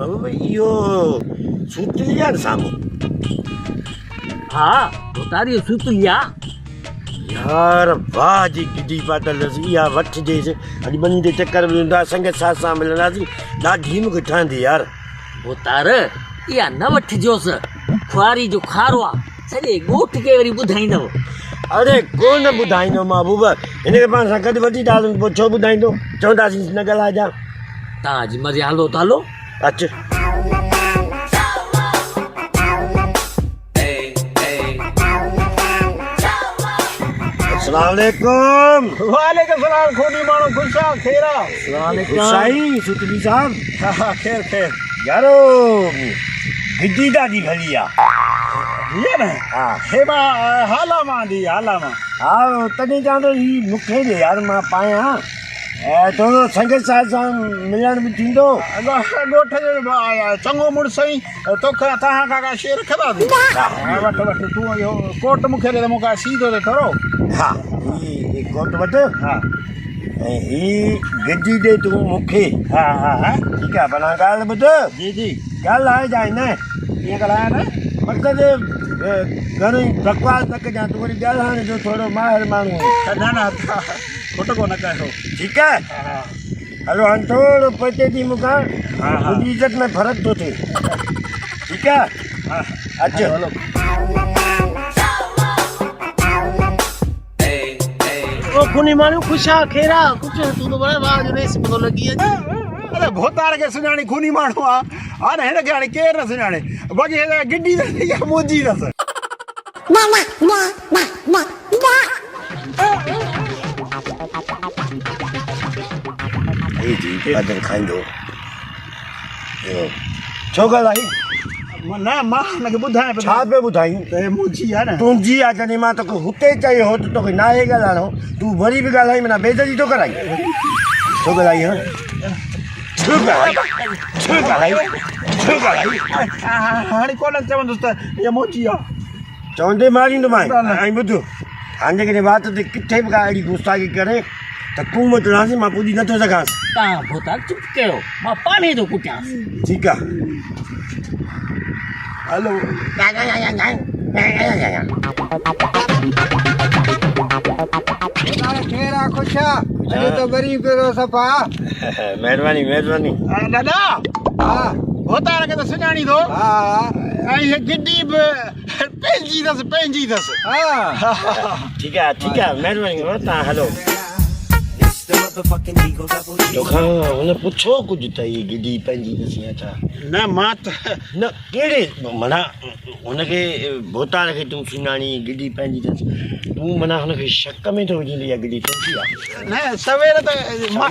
यो सुतलिया सामू हाँ तारी सुतलिया यार वाह जी गिडी पातल या वठ जे अॼु बनी जे चक्कर में हूंदा संगत साथ सां मिलंदासीं ॾाढी मूंखे ठहंदी यार वो तार इहा न वठिजोसि खुआरी जो खारो आहे सॼे ॻोठ खे वरी ॿुधाईंदव अरे कोन ॿुधाईंदो महबूब हिनखे पाण सां गॾु वठी था पोइ छो ॿुधाईंदो चवंदासीं न ॻाल्हाइजां तव्हांजी मज़े हलो त हलो अचु अस्सलामुअलैकुम वालेकुम सलाम खोनी मानो खुशा खेरा साईं सुतली साहब हाँ खेर खेर यारो गिड्डी ॾाढी भली आहे ये ना हाँ हे मां हाला मां दी हाला मां हा तॾहिं चवां थो ही मूंखे ॾे यार मां पायां ऐं थोरो संगत साथ सां मिलण बि थींदो ॻोठ जो चङो मुड़ुस ई तोखे तव्हां खां शेर रखंदा वठ वठ तूं इहो कोट मूंखे ॾे त मूंखां सीधो ते थोरो हा ही कोट वठ हा ऐं ही गिड्डी ॾे तूं मूंखे हा हा हा ठीकु आहे भला ॻाल्हि ॿुध जी जी ॻाल्हाए जाए न कीअं ॻाल्हायां न मक़सदु घणो ई बकवास न कजां तूं वरी ॻाल्हाइण जो थोरो माहिर माण्हू न न खोटो कोन कयो ठीकु आहे हा हा हलो हाणे थोरो पचे थी मूंखां हा हा मुंहिंजी इज़त में फ़र्क़ु थो थिए ठीकु आहे हा अचु हलो ओ खुनी माण्हू खुशा खेरा कुझु तूं त बड़ा वाह जो रेस पतो लॻी अॼु अरे भोतार खे सुञाणी खूनी माण्हू आहे हाणे हिनखे हाणे केरु न सुञाणे बाक़ी गिड्डी अथसि या मोजी अथसि अदर खाईंदो छो ॻाल्हाई न मां हुनखे ॿुधायां पियो छा पियो ॿुधाईं त हे मुंहिंजी आहे न तुंहिंजी आहे जॾहिं मां तोखे हुते चयो हो त तोखे नाहे ॻाल्हाइणो तूं वरी बि ॻाल्हाई माना बेइज़ती थो कराई छो ॻाल्हाई हा छो ॻाल्हाई छो ॻाल्हाई हाणे कोन चवंदुसि त इहा मुंहिंजी आहे चवंदे मारींदोमांइ ऐं ॿुध हाणे कॾहिं वात ते किथे बि का अहिड़ी गुस्ताखी करे त तूं मोटणासीं मां पुॼी नथो सघांसि तव्हां भोतार चुप कयो मां पाणे थो कुटियांसि ठीकु आहे हलो खेरा खुशा अॼु तो बरी पियो सफ़ा महिरबानी महिरबानी दादा हा भोतार खे त सुञाणी थो हा ऐं हीअ गिड्डी बि पंहिंजी अथसि हा ठीकु आहे महिरबानी तव्हां हलो तोखां हुन पुछो कुझु त हीअ गिडी पंहिंजी अथसि या छा न मां त न कहिड़े माना हुनखे भोतार खे तूं सुञाणी गिडी पंहिंजी अथसि तूं माना हुनखे शक में थो विझंदी इहा गिडी तुंहिंजी आहे न सवेर त मां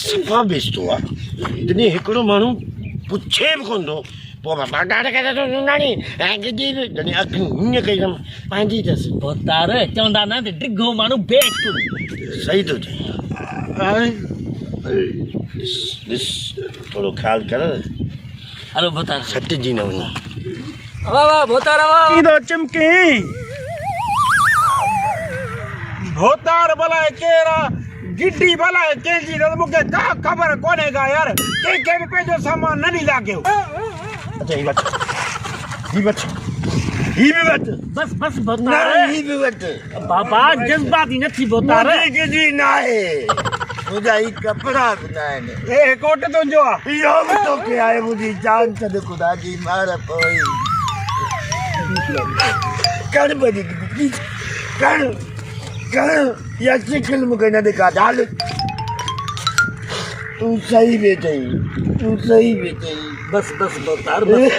सुठा बेचतो आहे जॾहिं हिकिड़ो माण्हू पुछे बि कोन थो पोइ बाबा ॾाढा खे त सुञाणी ऐं गिडी बि जॾहिं अखियूं हीअं कई अथमि पंहिंजी अथसि भोतार चवंदा न त डिघो माण्हू बेट सही थो चई ॾिस थोरो ख़्यालु कर हलो भोतार सटिजी न वञे वाह वाह भोतार वाह थो चिमकी भोतार भला केरु गिड्डी भला कंहिंजी त मूंखे का ख़बर कोन्हे का यार कंहिंखे बि पंहिंजो सामान न ॾींदा कयो अच्छा ही वठ ही बि वठ बस बस न भोतार ही बि वठ बाबा जज़्बाती नथी भोतार गिडी न आहे मुंहिंजा ही कपिड़ा बि न आहिनि हे कोट तुंहिंजो आहे इहो बि तोखे आहे मुंहिंजी जान छॾ ख़ुदा जी मार पोइ कर भॼी प्लीज कर या शिकिल मूंखे न ॾेखार हाल तूं सही बि चई बस बस भोतार बस